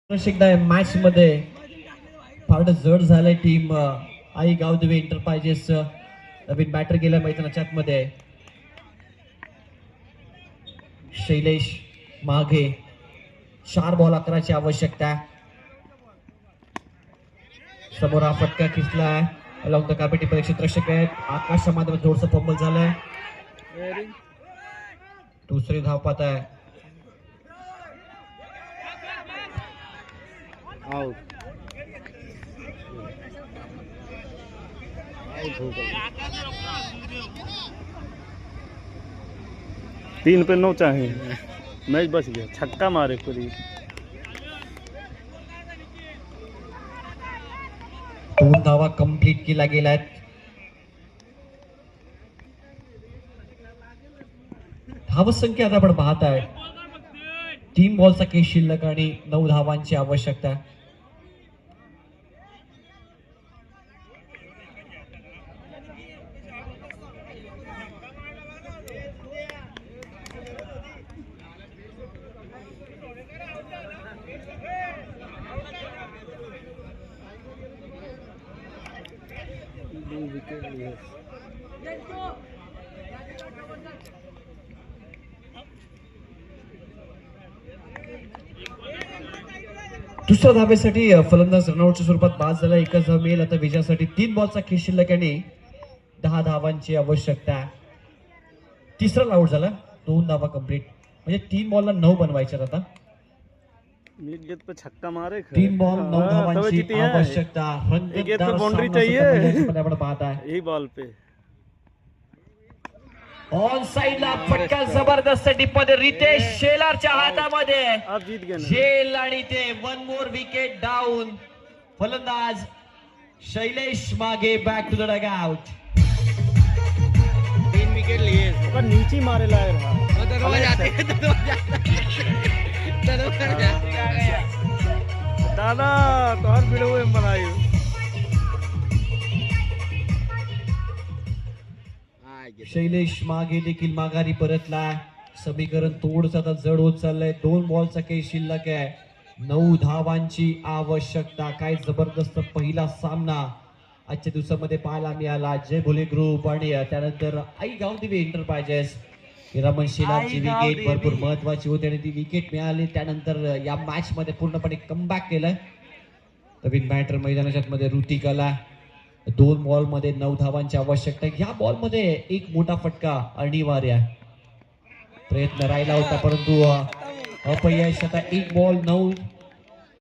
एकदा मॅच मध्ये फार जड झालंय टीम आई गावदेवी एंटरप्राइजेस नवीन बॅटर गेल्या मैदानाच्या आतमध्ये शैलेश माघे 4 बॉल 11 ची आवश्यकता समोर हा फटका खिचला अलॉंग द कार्पेट परीक्षित रक्षक आहेत आकाश माध्यमात थोडंसं फंबल झालंय दुसरी धाव पाहत आहे आउट 3 पे 9 चाहिए मैच बच गया छक्का मारे पूरी 2 धावा कंप्लीट केल्या गेल्यात धावसंख्या आता आपण पाहत आहे 3 बॉलचा केस शिल्लक आणि 9 धावांची आवश्यकता दुसऱ्या धावेसाठी फलंदाज रनआउटच्या स्वरूपात बाद झाला एकच धाव मिळेल आता विजयासाठी 3 बॉलचा खेळ शिल्लक आणि 10 धावांची आवश्यकता तिसरा आउट झाला 2 धावा कंप्लीट म्हणजे 3 बॉलला 9 बनवायच्यात आता छक्का मारे 3 बॉल 9 धावांची आवश्यकता बाउंड्री चाहिए आपण पाहत आहे यही बॉल पे ऑन साइडला फटका जबरदस्त डिप मध्ये रितेश शेलारच्या हातामध्ये आप जीत गए शेल आणि ते 1 मोर विकेट डाऊन फलंदाज शैलेश मागे back to the dugout 3 wicket लिए पर नीचे मारे लाए रहा दादा तो हर भिड़ो में बनाई शैलेश मागे देखील माघारी परतला समीकरण थोडंसं आता जड होत चाललंय 2 बॉलचा काही शिल्लक आहे 9 धावांची आवश्यकता काय जबरदस्त पहिला सामना आजच्या दिवसामध्ये पाहायला मिळाला जय भोले ग्रुप आणि त्यानंतर आई गावदेवी एंटरप्राइजेस रमण शेलारची विकेट भरपूर महत्वाची होती आणि ती विकेट मिळाली त्यानंतर या मॅच मध्ये पूर्णपणे कमबॅक केलंय नवीन बॅटर मैदानाच्या मध्ये ऋतिकाला 2 बॉल मध्ये 9 धावांची आवश्यकता या बॉल मध्ये एक मोठा फटका अनिवार्य प्रयत्न राहिला होता परंतु अपयश आता 1 बॉल 9